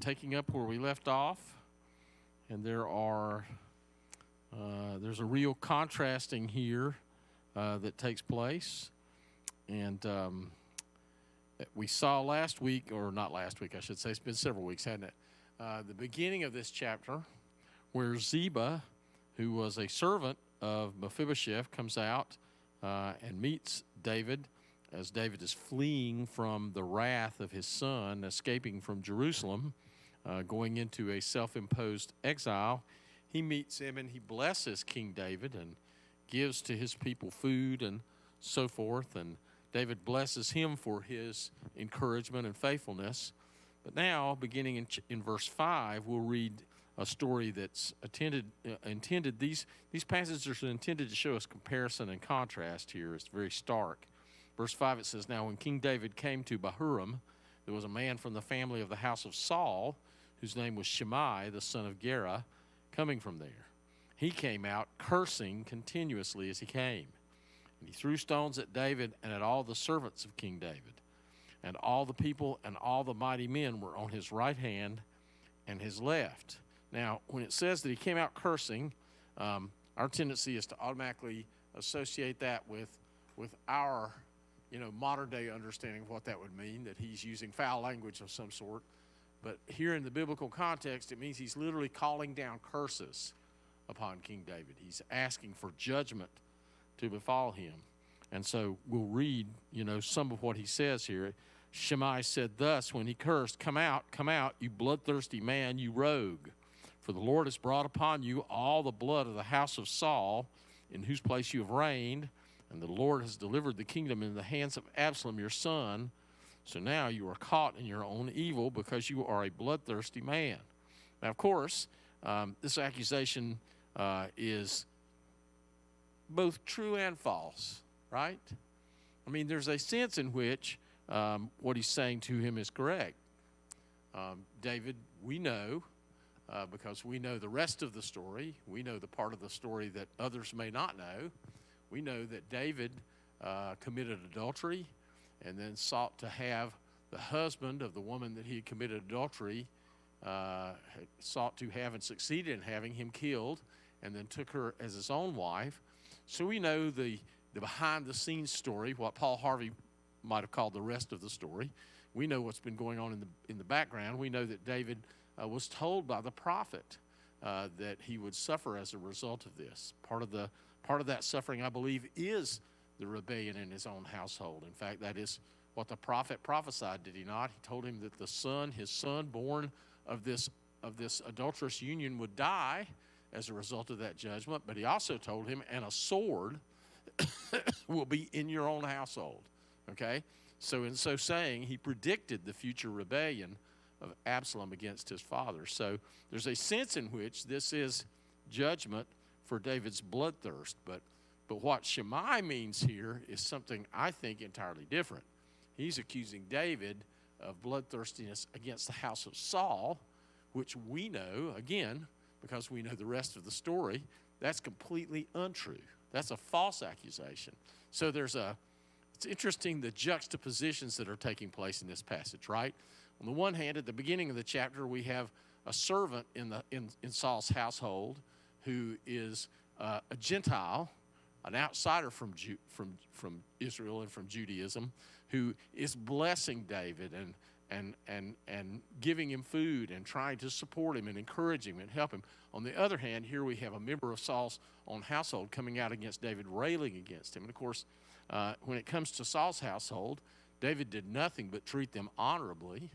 taking up where we left off, and there's a real contrasting here that takes place. And we saw last week, or not last week, I should say, it's been several weeks, hasn't it? The beginning of this chapter, where Ziba, who was a servant of Mephibosheth, comes out and meets David as David is fleeing from the wrath of his son, escaping from Jerusalem, going into a self-imposed exile. He meets him and he blesses King David and gives to his people food and so forth. And David blesses him for his encouragement and faithfulness. But now, beginning in verse 5, we'll read a story that's intended. These passages are intended to show us comparison and contrast here. It's very stark. Verse 5, it says, "Now when King David came to Bahurim, there was a man from the family of the house of Saul, whose name was Shimei, the son of Gera, coming from there. He came out cursing continuously as he came. And he threw stones at David and at all the servants of King David. And all the people and all the mighty men were on his right hand and his left." Now, when it says that he came out cursing, our tendency is to automatically associate that with our modern day understanding of what that would mean, that he's using foul language of some sort. But here in the biblical context, it means he's literally calling down curses upon King David. He's asking for judgment to befall him. And so we'll read, some of what he says here. Shimei said thus when he cursed, come out, you bloodthirsty man, you rogue. For the Lord has brought upon you all the blood of the house of Saul, in whose place you have reigned, and the Lord has delivered the kingdom in the hands of Absalom your son. So now you are caught in your own evil because you are a bloodthirsty man. Now, of course, this accusation is both true and false, right? I mean, there's a sense in which what he's saying to him is correct. David, we know, because we know the rest of the story, we know the part of the story that others may not know. We know that David committed adultery and then sought to have the husband of the woman that he had committed adultery, sought to have and succeeded in having him killed, and then took her as his own wife. So we know the behind-the-scenes story, what Paul Harvey might have called the rest of the story. We know what's been going on in the background. We know that David was told by the prophet that he would suffer as a result of this. Part of that suffering, I believe, is the rebellion in his own household. In fact, that is what the prophet prophesied, did he not? He told him that his son born of this adulterous union would die as a result of that judgment, but he also told him, and a sword will be in your own household, okay? So in so saying, he predicted the future rebellion of Absalom against his father. So there's a sense in which this is judgment for David's bloodthirst, but what Shimei means here is something I think entirely different. He's accusing David of bloodthirstiness against the house of Saul, which we know, again, because we know the rest of the story, that's completely untrue. That's a false accusation. So it's interesting the juxtapositions that are taking place in this passage, right? On the one hand, at the beginning of the chapter, we have a servant in Saul's household who is a Gentile, an outsider from Israel and from Judaism, who is blessing David and giving him food and trying to support him and encourage him and help him. On the other hand, here we have a member of Saul's own household coming out against David, railing against him. And of course, when it comes to Saul's household, David did nothing but treat them honorably,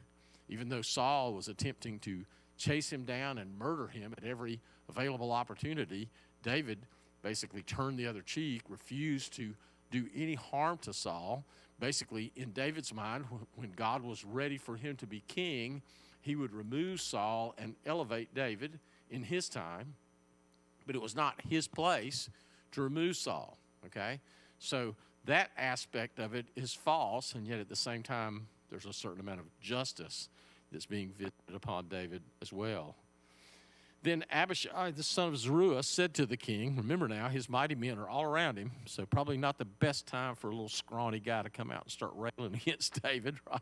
even though Saul was attempting to chase him down and murder him at every available opportunity. David basically turned the other cheek, refused to do any harm to Saul. Basically, in David's mind, when God was ready for him to be king, he would remove Saul and elevate David in his time, but it was not his place to remove Saul, okay? So that aspect of it is false, and yet at the same time, there's a certain amount of justice that's being visited upon David as well. Then Abishai, the son of Zeruiah, said to the king, remember now, his mighty men are all around him, so probably not the best time for a little scrawny guy to come out and start railing against David, right?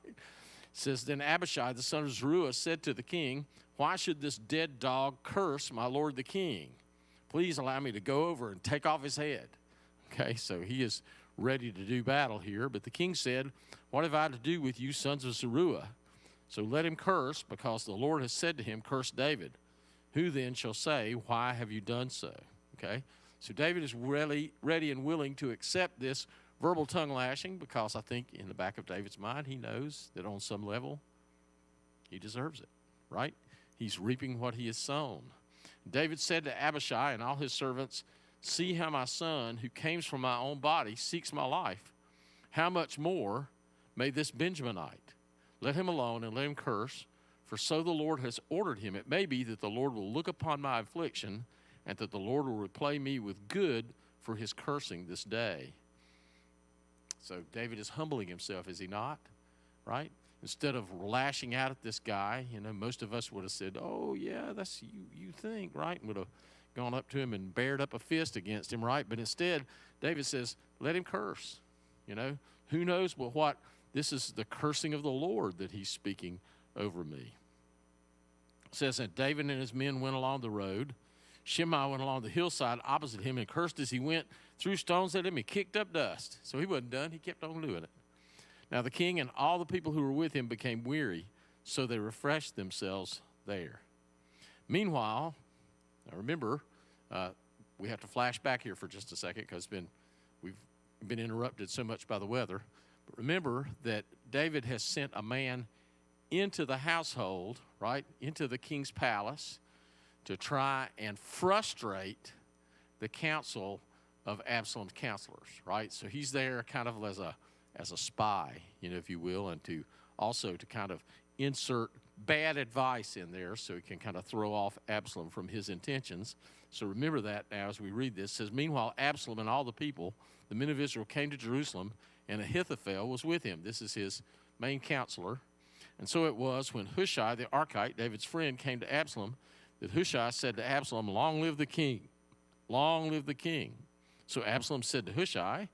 says, then Abishai, the son of Zeruiah, said to the king, why should this dead dog curse my lord the king? Please allow me to go over and take off his head. Okay, so he is ready to do battle here. But the king said, what have I to do with you, sons of Zeruiah? So let him curse, because the Lord has said to him, curse David. Who then shall say, why have you done so? Okay, so David is ready and willing to accept this verbal tongue lashing, because I think in the back of David's mind, he knows that on some level, he deserves it, right? He's reaping what he has sown. David said to Abishai and all his servants, see how my son, who came from my own body, seeks my life. How much more may this Benjaminite? Let him alone and let him curse, for so the Lord has ordered him. It may be that the Lord will look upon my affliction, and that the Lord will repay me with good for his cursing this day. So David is humbling himself, is he not? Right? Instead of lashing out at this guy, most of us would have said, oh, yeah, that's you think, right? And would have gone up to him and bared up a fist against him, right? But instead, David says, let him curse. Who knows but what? This is the cursing of the Lord that he's speaking over me. It says that David and his men went along the road. Shimei went along the hillside opposite him and cursed as he went, threw stones at him, and kicked up dust. So he wasn't done. He kept on doing it. Now the king and all the people who were with him became weary, so they refreshed themselves there. Meanwhile, now remember, we have to flash back here for just a second, because we've been interrupted so much by the weather. But remember that David has sent a man into the household, right, into the king's palace, to try and frustrate the counsel of Absalom's counselors, right? So he's there kind of as a spy, if you will, and to kind of insert bad advice in there so he can kind of throw off Absalom from his intentions. So remember that now as we read this. It says, meanwhile, Absalom and all the people, the men of Israel, came to Jerusalem, and Ahithophel was with him. This is his main counselor. And so it was when Hushai the Archite, David's friend, came to Absalom, that Hushai said to Absalom, long live the king, long live the king. So Absalom said to Hushai,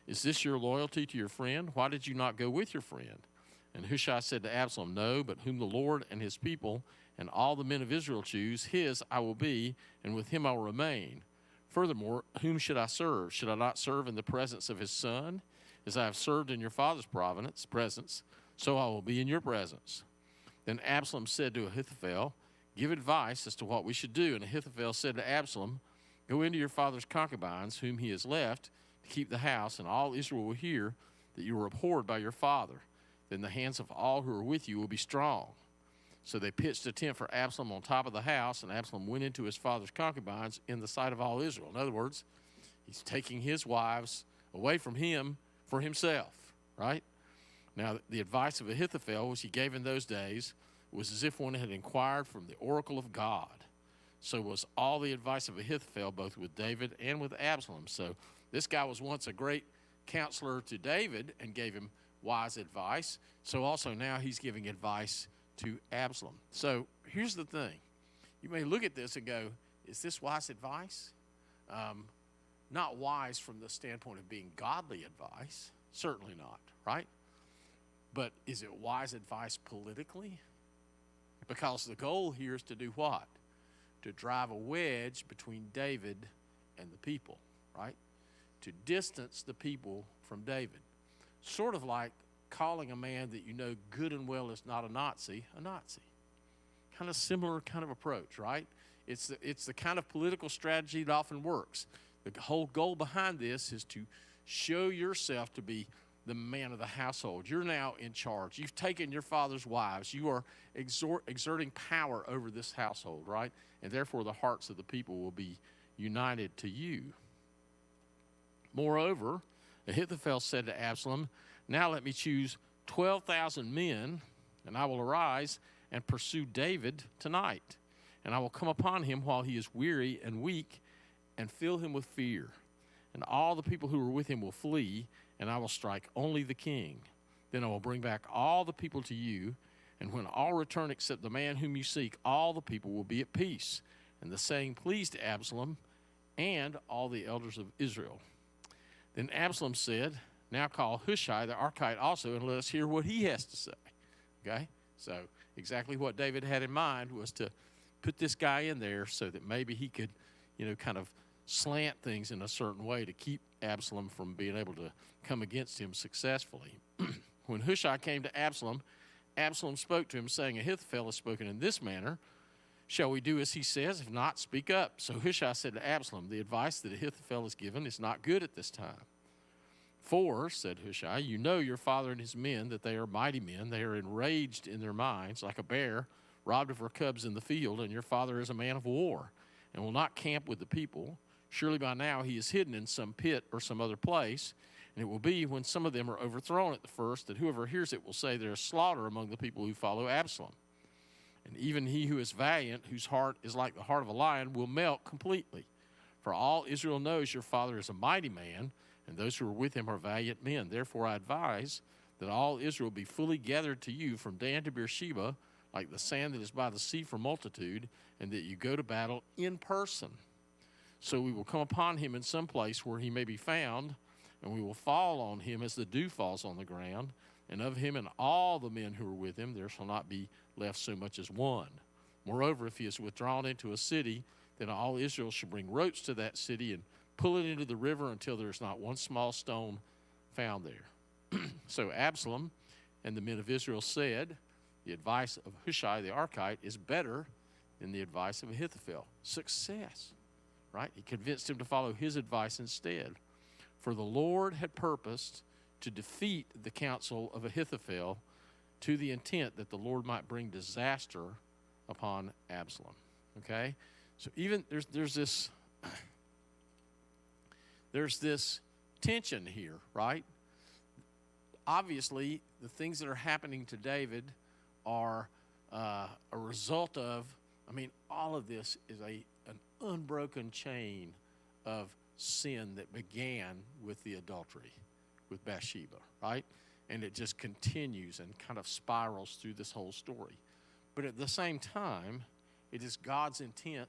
is this your loyalty to your friend? Why did you not go with your friend? And Hushai said to Absalom, no, but whom the Lord and his people and all the men of Israel choose, his I will be, and with him I will remain. Furthermore, whom should I serve? Should I not serve in the presence of his son? As I have served in your father's presence, so I will be in your presence. Then Absalom said to Ahithophel, give advice as to what we should do. And Ahithophel said to Absalom, go into your father's concubines, whom he has left, to keep the house, and all Israel will hear that you were abhorred by your father. Then the hands of all who are with you will be strong. So they pitched a tent for Absalom on top of the house, and Absalom went into his father's concubines in the sight of all Israel. In other words, he's taking his wives away from him for himself, right? Now, the advice of Ahithophel, which he gave in those days, was as if one had inquired from the oracle of God. So was all the advice of Ahithophel, both with David and with Absalom. So this guy was once a great counselor to David and gave him wise advice. So also now he's giving advice to Absalom. So here's the thing. You may look at this and go, is this wise advice? Not wise from the standpoint of being godly advice. Certainly not, right? But is it wise advice politically? Because the goal here is to do what? To drive a wedge between David and the people, right? To distance the people from David. Sort of like calling a man that you know good and well is not a Nazi, a Nazi. Kind of similar kind of approach, right? It's the kind of political strategy that often works. The whole goal behind this is to show yourself to be the man of the household. You're now in charge. You've taken your father's wives. You are exerting power over this household, right? And therefore the hearts of the people will be united to you. Moreover, Ahithophel said to Absalom, now let me choose 12,000 men, and I will arise and pursue David tonight. And I will come upon him while he is weary and weak, and fill him with fear. And all the people who are with him will flee, and I will strike only the king. Then I will bring back all the people to you, and when all return except the man whom you seek, all the people will be at peace. And the saying pleased Absalom and all the elders of Israel. Then Absalom said, now call Hushai the Archite also, and let us hear what he has to say. Okay? So exactly what David had in mind was to put this guy in there so that maybe he could, kind of slant things in a certain way to keep Absalom from being able to come against him successfully. When Hushai came to Absalom, Absalom spoke to him, saying, Ahithophel has spoken in this manner. Shall we do as he says? If not, speak up. So Hushai said to Absalom, the advice that Ahithophel has given is not good at this time. For, said Hushai, you know your father and his men, that they are mighty men. They are enraged in their minds, like a bear robbed of her cubs in the field, and your father is a man of war, and will not camp with the people. Surely by now he is hidden in some pit or some other place, and it will be when some of them are overthrown at the first, that whoever hears it will say there is slaughter among the people who follow Absalom. And even he who is valiant, whose heart is like the heart of a lion, will melt completely. For all Israel knows your father is a mighty man, and those who are with him are valiant men. Therefore I advise that all Israel be fully gathered to you from Dan to Beersheba, like the sand that is by the sea for multitude, and that you go to battle in person. So we will come upon him in some place where he may be found, and we will fall on him as the dew falls on the ground, and of him and all the men who are with him there shall not be left so much as one. Moreover, if he is withdrawn into a city, then all Israel shall bring ropes to that city and pull it into the river until there is not one small stone found there. So Absalom and the men of Israel said, the advice of Hushai the Archite is better than the advice of Ahithophel. Success, right? He convinced him to follow his advice instead. For the Lord had purposed to defeat the counsel of Ahithophel to the intent that the Lord might bring disaster upon Absalom. Okay? So even there's this tension here, right? Obviously, the things that are happening to David are a result of, all of this is an unbroken chain of sin that began with the adultery with Bathsheba, right? And it just continues and kind of spirals through this whole story. But at the same time, it is God's intent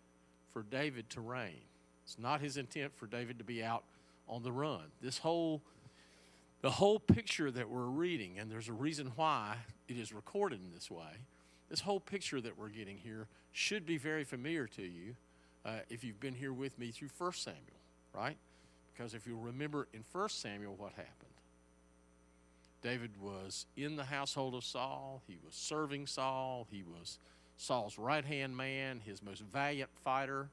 for David to reign. It's not his intent for David to be out on the run. The whole picture that we're reading, and there's a reason why it is recorded in this way, this whole picture that we're getting here should be very familiar to you if you've been here with me through 1 Samuel, right? Because if you remember in 1 Samuel what happened. David was in the household of Saul. He was serving Saul. He was Saul's right-hand man, his most valiant fighter.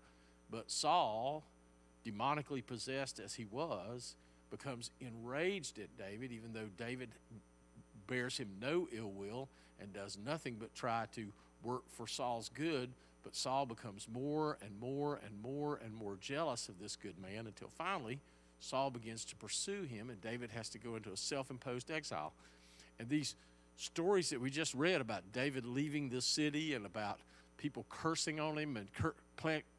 But Saul, demonically possessed as he was, becomes enraged at David, even though David bears him no ill will and does nothing but try to work for Saul's good. But Saul becomes more and more and more and more jealous of this good man until finally Saul begins to pursue him, and David has to go into a self-imposed exile. And these stories that we just read about David leaving this city and about people cursing on him and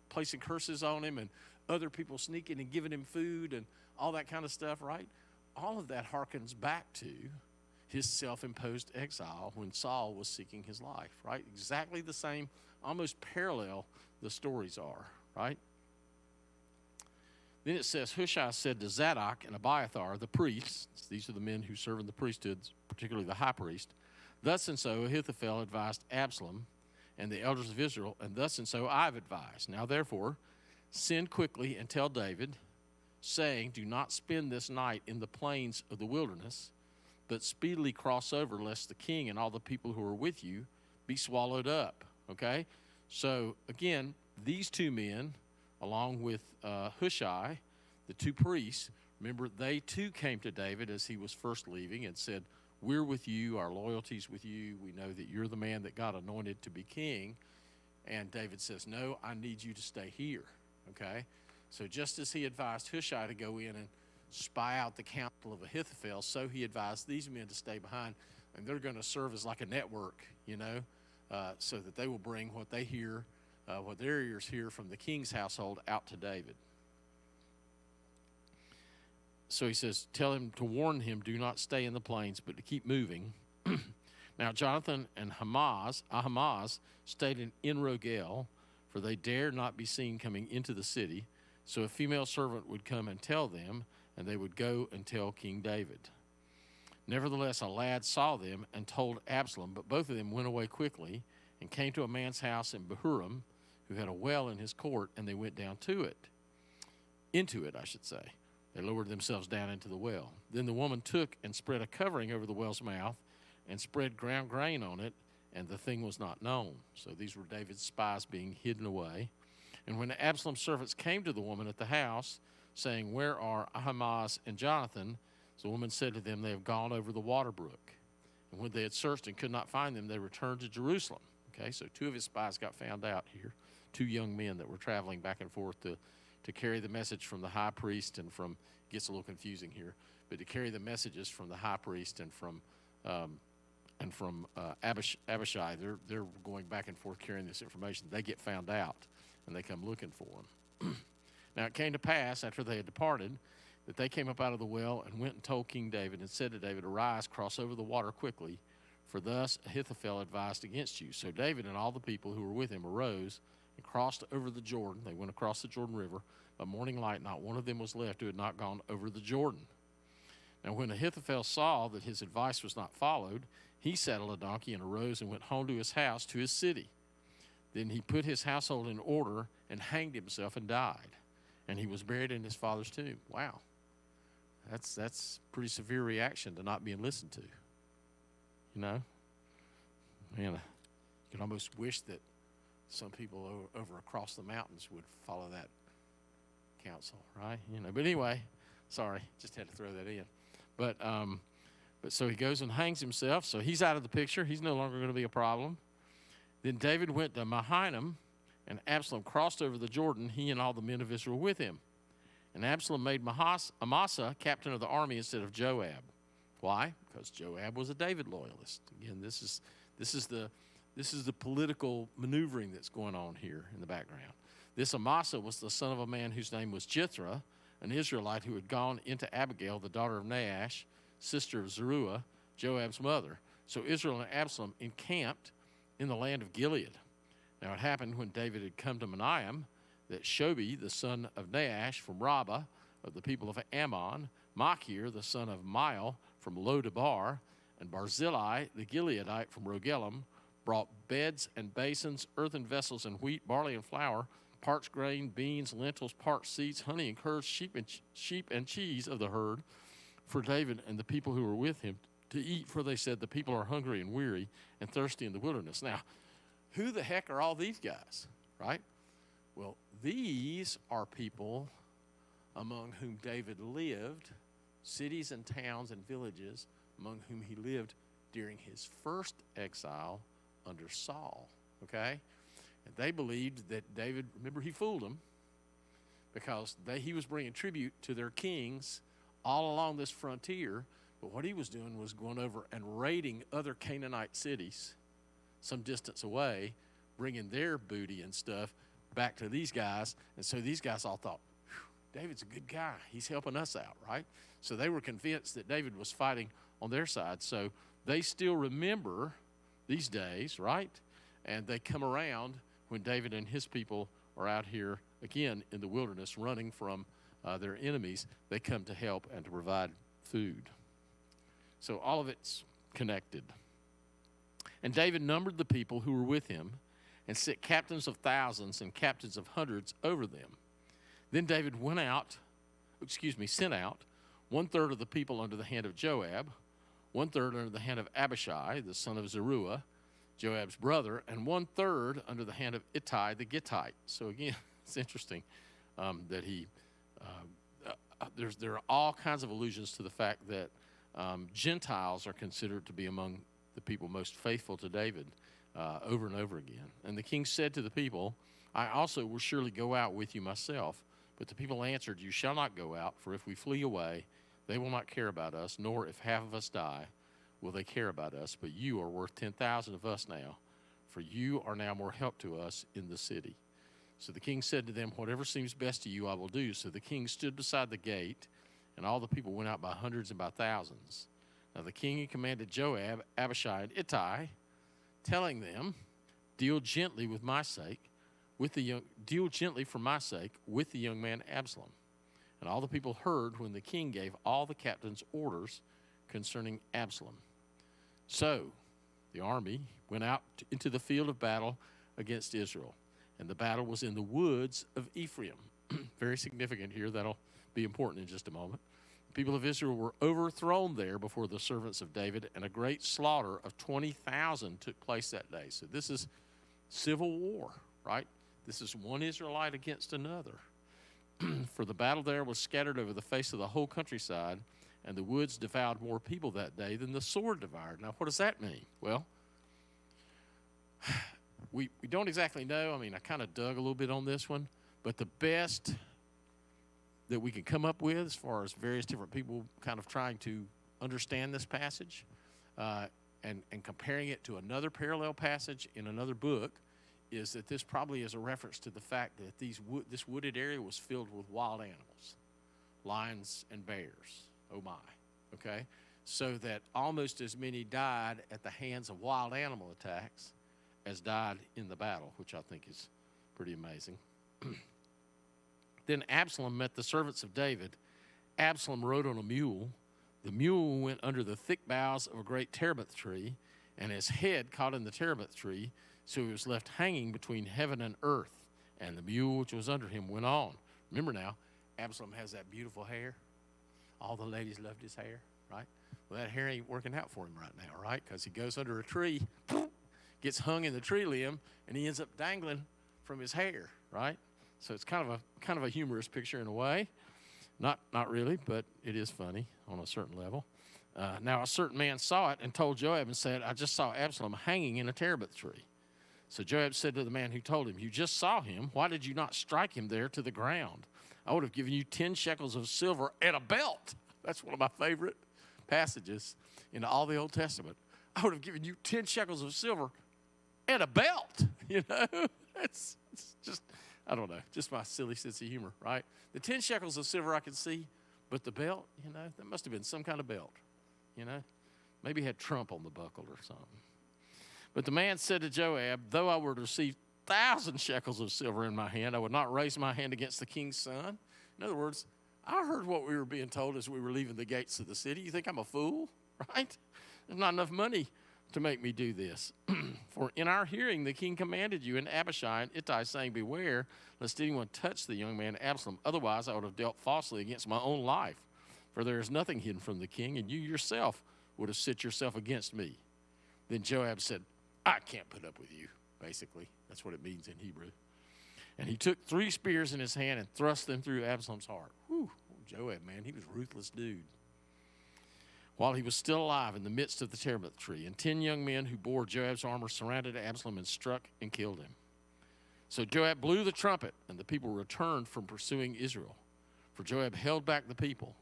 placing curses on him and other people sneaking and giving him food and all that kind of stuff, right? All of that harkens back to his self-imposed exile when Saul was seeking his life, right? Exactly the same, almost parallel the stories are, right? Then it says, Hushai said to Zadok and Abiathar, the priests, these are the men who serve in the priesthood, particularly the high priest, thus and so Ahithophel advised Absalom and the elders of Israel, and thus and so I've advised. Now therefore, send quickly and tell David, saying, do not spend this night in the plains of the wilderness, but speedily cross over, lest the king and all the people who are with you be swallowed up. Okay? So again, these two men, along with Hushai, the two priests, remember, they too came to David as he was first leaving and said, we're with you, our loyalty's with you, we know that you're the man that God anointed to be king. And David says, no, I need you to stay here, okay? So just as he advised Hushai to go in and spy out the counsel of Ahithophel, so he advised these men to stay behind, and they're going to serve as like a network, so that they will bring what they hear, what their ears hear from the king's household out to David. So he says, tell him to warn him, do not stay in the plains, but to keep moving. Now Jonathan and Ahimaaz stayed in En-Rogel, for they dared not be seen coming into the city. So a female servant would come and tell them, and they would go and tell King David. Nevertheless, a lad saw them and told Absalom, but both of them went away quickly and came to a man's house in Bahurim, who had a well in his court, and they went down into it, I should say. They lowered themselves down into the well. Then the woman took and spread a covering over the well's mouth and spread ground grain on it, and the thing was not known. So these were David's spies being hidden away. And when Absalom's servants came to the woman at the house, saying, "Where are Ahimaaz and Jonathan?" the woman said to them, "They have gone over the water brook." And when they had searched and could not find them, they returned to Jerusalem. Okay, so two of his spies got found out here, two young men that were traveling back and forth to carry the message from the high priest and from, gets a little confusing here, but to carry the messages from the high priest and from Abishai. They're going back and forth carrying this information. They get found out, and they come looking for them. Now it came to pass, after they had departed, that they came up out of the well and went and told King David and said to David, "Arise, cross over the water quickly, for thus Ahithophel advised against you." So David and all the people who were with him arose and crossed over the Jordan. They went across the Jordan River. By morning light, not one of them was left who had not gone over the Jordan. Now when Ahithophel saw that his advice was not followed, he saddled a donkey and arose and went home to his house, to his city. Then he put his household in order and hanged himself and died. And he was buried in his father's tomb. Wow. That's pretty severe reaction to not being listened to. You know? Man, you can almost wish that some people over across the mountains would follow that counsel, right? You know. But anyway, sorry, just had to throw that in. But so he goes and hangs himself. So he's out of the picture. He's no longer going to be a problem. Then David went to Mahanaim, and Absalom crossed over the Jordan, he and all the men of Israel with him. And Absalom made Amasa captain of the army instead of Joab. Why? Because Joab was a David loyalist. Again, this is the political maneuvering that's going on here in the background. This Amasa was the son of a man whose name was Jithra, an Israelite who had gone into Abigail, the daughter of Nahash, sister of Zeruiah, Joab's mother. So Israel and Absalom encamped in the land of Gilead. Now it happened when David had come to Mahanaim that Shobi, the son of Nahash from Rabbah, of the people of Ammon, Machir, the son of Mael from Lo-debar, and Barzillai, the Gileadite from Rogelim, brought beds and basins, earthen vessels, and wheat, barley and flour, parched grain, beans, lentils, parched seeds, honey and curds, sheep and cheese of the herd, for David and the people who were with him to eat, for they said, "The people are hungry and weary and thirsty in the wilderness." Now, who the heck are all these guys, right? Well, these are people among whom David lived, cities and towns and villages among whom he lived during his first exile under Saul, okay? And they believed that David, remember he fooled them, because he was bringing tribute to their kings all along this frontier, but what he was doing was going over and raiding other Canaanite cities some distance away, bringing their booty and stuff back to these guys. And so these guys all thought, David's a good guy. He's helping us out, right? So they were convinced that David was fighting on their side. So they still remember these days, right? And they come around when David and his people are out here, again, in the wilderness, running from their enemies. They come to help and to provide food. So all of it's connected. And David numbered the people who were with him and set captains of thousands and captains of hundreds over them. Then David sent out 1/3 of the people under the hand of Joab, 1/3 under the hand of Abishai, the son of Zeruiah, Joab's brother, and 1/3 under the hand of Ittai the Gittite. So again, it's interesting that there are all kinds of allusions to the fact that Gentiles are considered to be among the people most faithful to David over and over again. And the king said to the people, "I also will surely go out with you myself." But the people answered, "You shall not go out, for if we flee away, they will not care about us, nor if half of us die, will they care about us. But you are worth 10,000 of us now, for you are now more help to us in the city." So the king said to them, "Whatever seems best to you, I will do." So the king stood beside the gate, and all the people went out by hundreds and by thousands. Now the king commanded Joab, Abishai, and Ittai, telling them, deal gently for my sake with the young man Absalom." And all the people heard when the king gave all the captains orders concerning Absalom. So the army went out into the field of battle against Israel, and the battle was in the woods of Ephraim. Very significant here. That'll be important in just a moment. The people of Israel were overthrown there before the servants of David, and a great slaughter of 20,000 took place that day. So this is civil war, right? This is one Israelite against another. For the battle there was scattered over the face of the whole countryside, and the woods devoured more people that day than the sword devoured. Now, what does that mean? Well, we don't exactly know. I mean, I kind of dug a little bit on this one, but the best that we can come up with as far as various different people kind of trying to understand this passage and comparing it to another parallel passage in another book is that this probably is a reference to the fact that this wooded area was filled with wild animals, lions and bears. Oh my, okay? So that almost as many died at the hands of wild animal attacks as died in the battle, which I think is pretty amazing. Then Absalom met the servants of David. Absalom rode on a mule. The mule went under the thick boughs of a great terebinth tree, and his head caught in the terebinth tree, so he was left hanging between heaven and earth. And the mule which was under him went on. Remember now, Absalom has that beautiful hair. All the ladies loved his hair, right? Well, that hair ain't working out for him right now, right? Because he goes under a tree, gets hung in the tree limb, and he ends up dangling from his hair, right? So it's kind of a humorous picture in a way. Not really, but it is funny on a certain level. Now a certain man saw it and told Joab and said, I just saw Absalom hanging in a terebinth tree. So Joab said to the man who told him, you just saw him. Why did you not strike him there to the ground? I would have given you 10 shekels of silver and a belt. That's one of my favorite passages in all the Old Testament. I would have given you 10 shekels of silver and a belt. You know, it's just, I don't know, just my silly sense of humor, right? The 10 shekels of silver I could see, but the belt, you know, that must have been some kind of belt, you know. Maybe it had Trump on the buckle or something. But the man said to Joab, though I were to receive 1,000 shekels of silver in my hand, I would not raise my hand against the king's son. In other words, I heard what we were being told as we were leaving the gates of the city. You think I'm a fool, right? There's not enough money to make me do this. For in our hearing the king commanded you and Abishai and Ittai, saying, beware, lest anyone touch the young man Absalom. Otherwise I would have dealt falsely against my own life. For there is nothing hidden from the king, and you yourself would have set yourself against me. Then Joab said, I can't put up with you, basically. That's what it means in Hebrew. And he took 3 spears in his hand and thrust them through Absalom's heart. Whew, Joab, man, he was a ruthless dude. While he was still alive in the midst of the terebinth tree, and 10 young men who bore Joab's armor surrounded Absalom and struck and killed him. So Joab blew the trumpet, and the people returned from pursuing Israel. For Joab held back the people,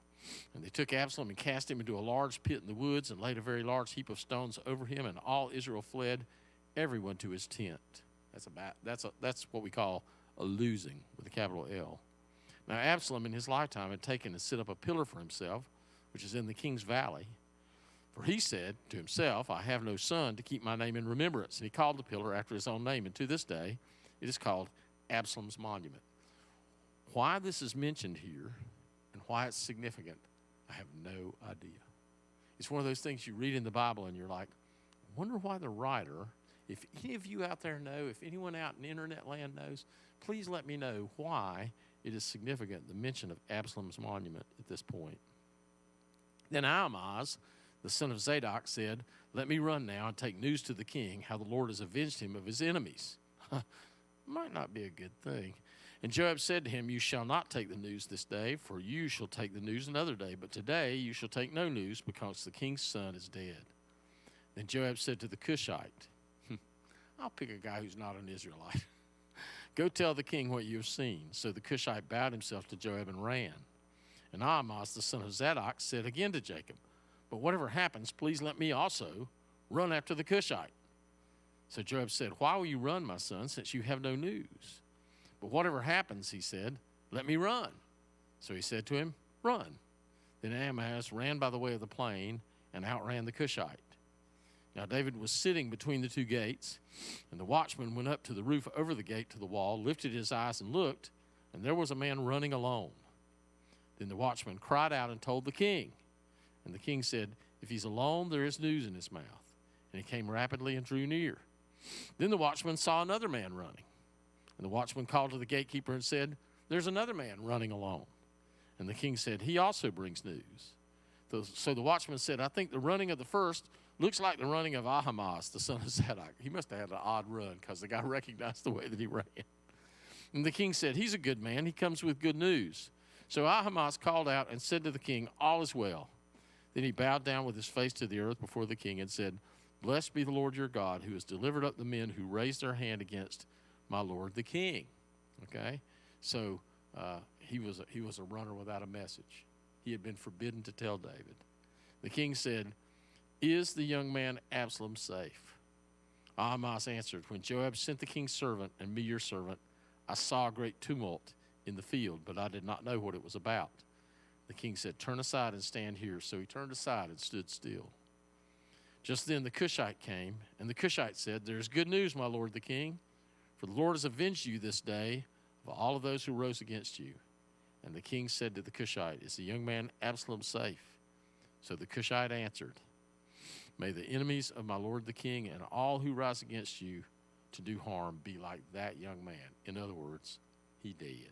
and they took Absalom and cast him into a large pit in the woods and laid a very large heap of stones over him, and all Israel fled, everyone to his tent. That's what we call a losing with a capital L. Now Absalom in his lifetime had taken and set up a pillar for himself, which is in the king's valley. For he said to himself, I have no son to keep my name in remembrance. And he called the pillar after his own name. And to this day, it is called Absalom's monument. Why this is mentioned here and why it's significant, I have no idea. It's one of those things you read in the Bible and you're like, I wonder why the writer, if any of you out there know, if anyone out in internet land knows, please let me know why it is significant, the mention of Absalom's monument at this point. Then Ahimaaz, the son of Zadok, said, let me run now and take news to the king how the Lord has avenged him of his enemies. Might not be a good thing. And Joab said to him, you shall not take the news this day, for you shall take the news another day. But today you shall take no news, because the king's son is dead. Then Joab said to the Cushite, I'll pick a guy who's not an Israelite. Go tell the king what you have seen. So the Cushite bowed himself to Joab and ran. And Ahimaaz, the son of Zadok, said again to Jacob, but whatever happens, please let me also run after the Cushite. So Joab said, why will you run, my son, since you have no news? But whatever happens, he said, let me run. So he said to him, run. Then Ahimaaz ran by the way of the plain and outran the Cushite. Now David was sitting between the 2 gates, and the watchman went up to the roof over the gate to the wall, lifted his eyes and looked, and there was a man running alone. Then the watchman cried out and told the king. And the king said, If he's alone, there is news in his mouth. And he came rapidly and drew near. Then the watchman saw another man running. And the watchman called to the gatekeeper and said, there's another man running alone. And the king said, he also brings news. So the watchman said, I think the running of the first looks like the running of Ahimaaz, the son of Zadok. He must have had an odd run because the guy recognized the way that he ran. And the king said, he's a good man. He comes with good news. So Ahimaaz called out and said to the king, all is well. Then he bowed down with his face to the earth before the king and said, blessed be the Lord your God, who has delivered up the men who raised their hand against my lord the king. Okay? So he was a runner without a message. He had been forbidden to tell David. The king said, is the young man Absalom safe? Ahimaaz answered, when Joab sent the king's servant and me your servant, I saw a great tumult in the field, but I did not know what it was about. The king said, turn aside and stand here. So he turned aside and stood still. Just then the Cushite came, and the Cushite said, there's good news, my lord the king, for the Lord has avenged you this day of all of those who rose against you. And the king said to the Cushite, is the young man Absalom safe? So the Cushite answered, may the enemies of my lord the king and all who rise against you to do harm be like that young man. In other words, he did.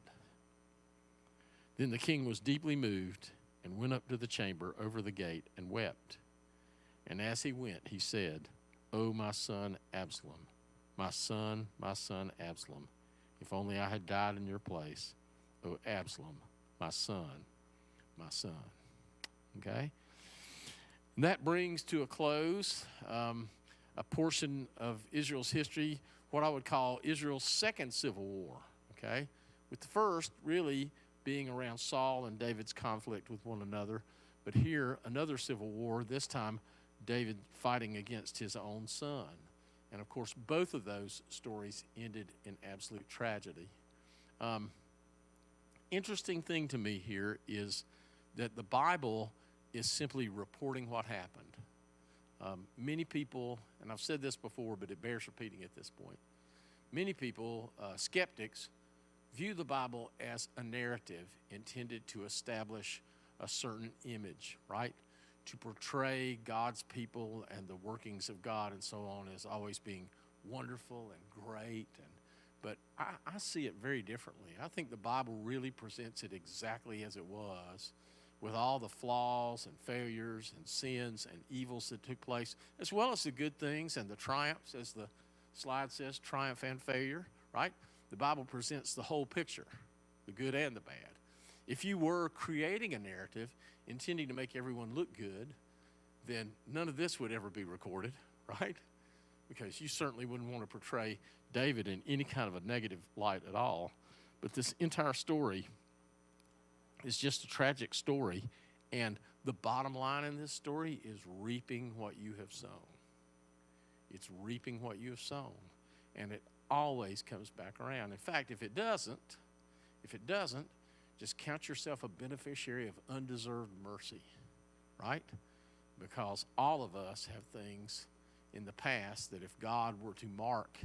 Then the king was deeply moved and went up to the chamber over the gate and wept. And as he went, he said, oh, my son Absalom, my son Absalom, if only I had died in your place. Oh, Absalom, my son, my son. Okay? And that brings to a close a portion of Israel's history, what I would call Israel's second civil war. Okay? With the first really being around Saul and David's conflict with one another. But here, another civil war, this time David fighting against his own son. And, of course, both of those stories ended in absolute tragedy. Interesting thing to me here is that the Bible is simply reporting what happened. Many people, and I've said this before, but it bears repeating at this point, many people, skeptics, view the Bible as a narrative intended to establish a certain image, right? To portray God's people and the workings of God and so on as always being wonderful and great. But I see it very differently. I think the Bible really presents it exactly as it was, with all the flaws and failures and sins and evils that took place, as well as the good things and the triumphs, as the slide says, triumph and failure, right? The Bible presents the whole picture, the good and the bad. If you were creating a narrative intending to make everyone look good, then none of this would ever be recorded, right? Because you certainly wouldn't want to portray David in any kind of a negative light at all. But this entire story is just a tragic story, and the bottom line in this story is reaping what you have sown. It's reaping what you have sown, and it always comes back around. In fact, if it doesn't, just count yourself a beneficiary of undeserved mercy, right? Because all of us have things in the past that if God were to mark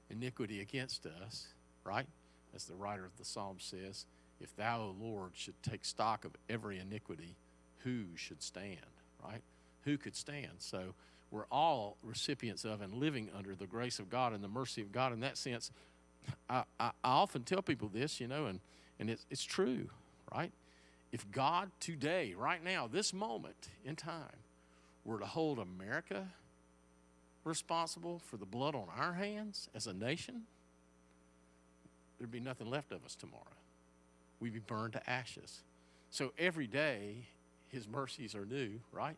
iniquity against us, right? As the writer of the Psalm says, if thou, O Lord, should take stock of every iniquity, who should stand, right? Who could stand? So we're all recipients of and living under the grace of God and the mercy of God. In that sense, I often tell people this, and it's true, right? If God today, right now, this moment in time, were to hold America responsible for the blood on our hands as a nation, there'd be nothing left of us tomorrow. We'd be burned to ashes. So every day, his mercies are new, right?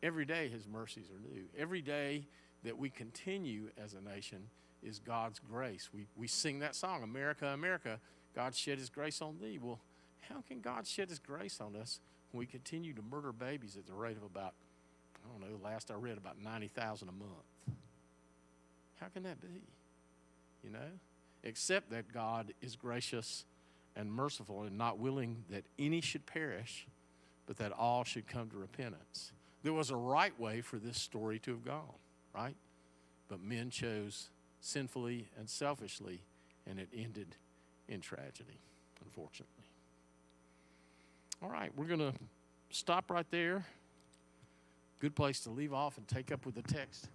Every day, his mercies are new. Every day that we continue as a nation is God's grace. We sing that song, America, America, God shed his grace on thee. Well, how can God shed his grace on us when we continue to murder babies at the rate of about, last I read, about 90,000 a month? How can that be? Except that God is gracious and merciful and not willing that any should perish, but that all should come to repentance. There was a right way for this story to have gone, right? But men chose sinfully and selfishly, and it ended in tragedy, unfortunately. All right, we're going to stop right there. good place to leave off and take up with the text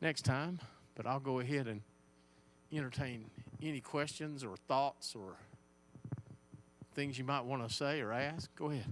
next time. But I'll go ahead and entertain any questions or thoughts or things you might want to say or ask. Go ahead.